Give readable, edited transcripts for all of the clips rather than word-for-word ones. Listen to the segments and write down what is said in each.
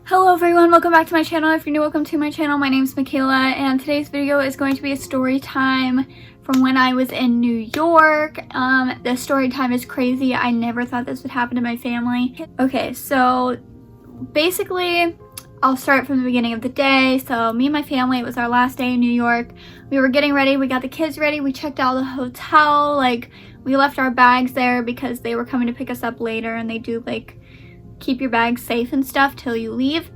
Hello everyone, welcome back to my channel. If you're new, welcome to my channel. My name is Mckayla and today's video is going to be a story time from when I was in New York. The story time is crazy. I never thought this would happen to my family. Okay, so basically I'll start from the beginning of the day. So me and my family, it was our last day in New York. We were getting ready, we got the kids ready, we checked out the hotel, like we left our bags there because they were coming to pick us up later and they do like keep your bags safe and stuff till you leave.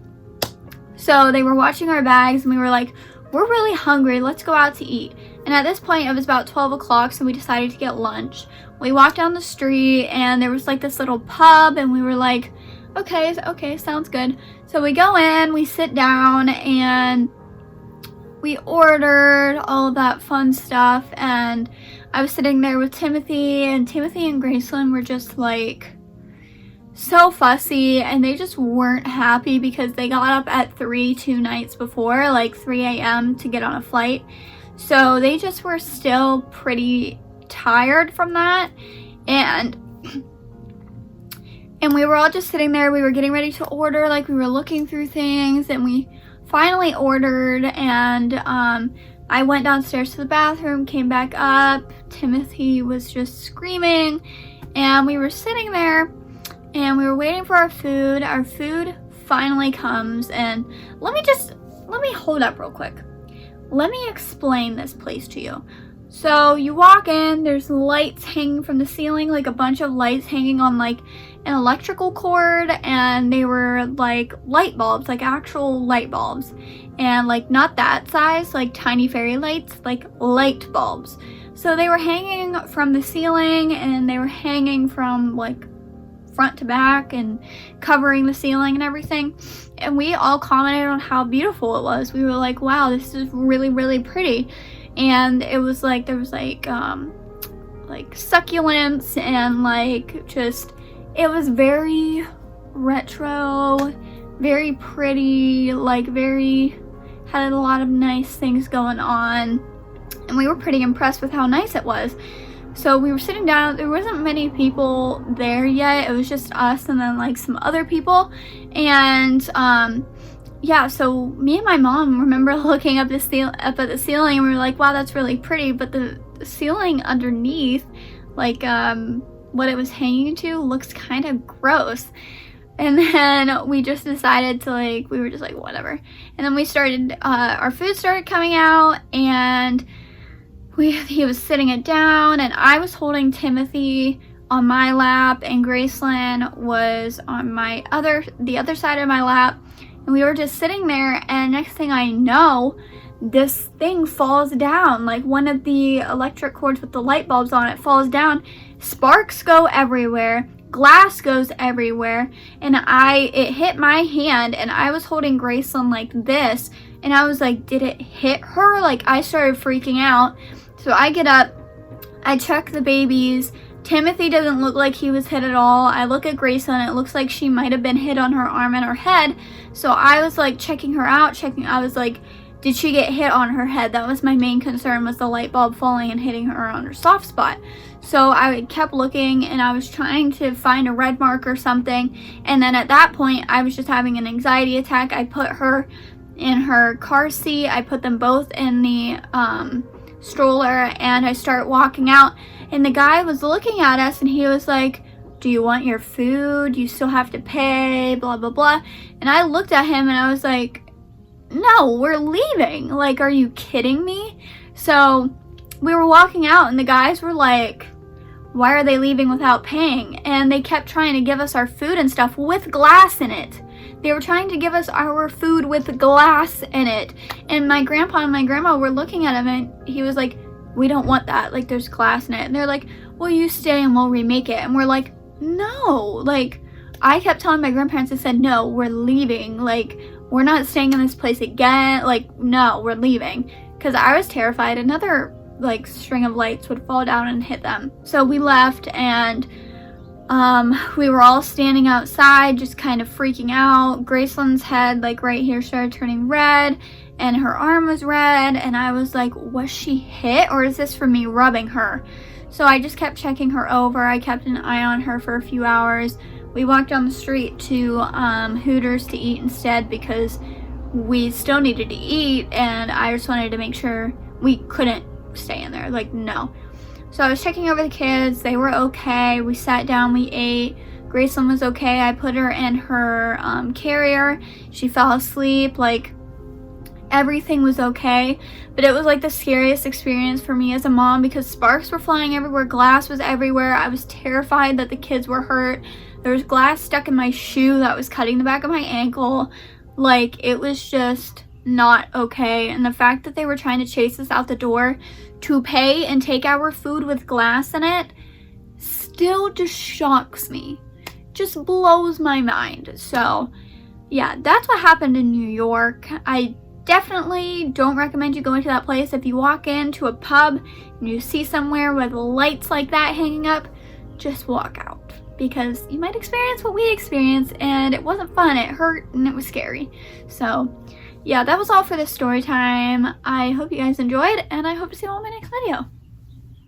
So they were watching our bags and we were like, we're really hungry, let's go out to eat. And at this point it was about 12 o'clock, so we decided to get lunch. We walked down the street and there was like this little pub and we were like, okay, sounds good. So we go in, we sit down and we ordered all of that fun stuff, and I was sitting there with Timothy, and Timothy and Gracelynn were just like so fussy, and they just weren't happy because they got up at 3 2 nights before, like 3 a.m. to get on a flight. So they just were still pretty tired from that, and we were all just sitting there. We were getting ready to order, like we were looking through things, and we finally ordered, and I went downstairs to the bathroom, came back up. Timothy was just screaming, and we were sitting there and we were waiting for our food. Our food finally comes, and let me hold up real quick. Let me explain this place to you. So you walk in, there's lights hanging from the ceiling, like a bunch of lights hanging on like an electrical cord, and they were like light bulbs, like actual light bulbs, and like not that size, like tiny fairy lights, like light bulbs. So they were hanging from the ceiling, and they were hanging from like front to back and covering the ceiling and everything, and we all commented on how beautiful it was. We were like, wow, this is really, really pretty. And it was like, there was like succulents and like just, it was very retro, very pretty, like very, had a lot of nice things going on, and we were pretty impressed with how nice it was. So we were sitting down, there wasn't many people there yet, it was just us and then like some other people, and yeah, so me and my mom remember looking up at the ceiling, and we were like, wow, that's really pretty, but the ceiling underneath, like what it was hanging to, looks kind of gross. And then we just decided to like, we were just like, whatever. And then we started, our food started coming out, and he was sitting it down, and I was holding Timothy on my lap, and Gracelynn was on the other side of my lap, and we were just sitting there, and next thing I know, this thing falls down, like one of the electric cords with the light bulbs on it falls down, sparks go everywhere, glass goes everywhere, and it hit my hand, and I was holding Gracelynn like this, and I was like, did it hit her? Like, I started freaking out. So I get up, I check the babies. Timothy doesn't look like he was hit at all. I look at Gracelynn, it looks like she might have been hit on her arm and her head. So I was like checking her out, I was like, did she get hit on her head? That was my main concern, was the light bulb falling and hitting her on her soft spot. So I kept looking, and I was trying to find a red mark or something. And then at that point, I was just having an anxiety attack. I put her in her car seat. I put them both in the stroller, and I start walking out, and the guy was looking at us, and he was like, do you want your food? You still have to pay, blah blah blah. And I looked at him and I was like, no, we're leaving, like, are you kidding me? So we were walking out, and the guys were like, why are they leaving without paying? And they kept trying to give us our food and stuff with glass in it. They were trying to give us our food with glass in it. And my grandpa and my grandma were looking at him, and he was like, we don't want that, like there's glass in it. And they're like, well, you stay and we'll remake it. And we're like, no. Like, I kept telling my grandparents, I said, no, we're leaving. Like, we're not staying in this place again. Like, no, we're leaving. Because I was terrified another like string of lights would fall down and hit them. So we left, and we were all standing outside just kind of freaking out. Gracelynn's head, like right here, started turning red, and her arm was red, and I was like, was she hit, or is this from me rubbing her? So I just kept checking her over. I kept an eye on her for a few hours. we walked down the street to Hooters to eat instead because we still needed to eat, and I just wanted to make sure we couldn't stay in there, like, no. So I was checking over the kids. They were okay. We sat down, we ate. Gracelynn was okay. I put her in her carrier. She fell asleep, like, everything was okay. But it was like the scariest experience for me as a mom because sparks were flying everywhere, glass was everywhere. I was terrified that the kids were hurt. There was glass stuck in my shoe that was cutting the back of my ankle. Like, it was just not okay. And the fact that they were trying to chase us out the door to pay and take our food with glass in it still just shocks me. Just blows my mind. So yeah, that's what happened in New York. I definitely don't recommend you going to that place. If you walk into a pub and you see somewhere with lights like that hanging up, just walk out, because you might experience what we experienced, and it wasn't fun. It hurt and it was scary. So yeah, that was all for this story time. I hope you guys enjoyed, and I hope to see you all in my next video.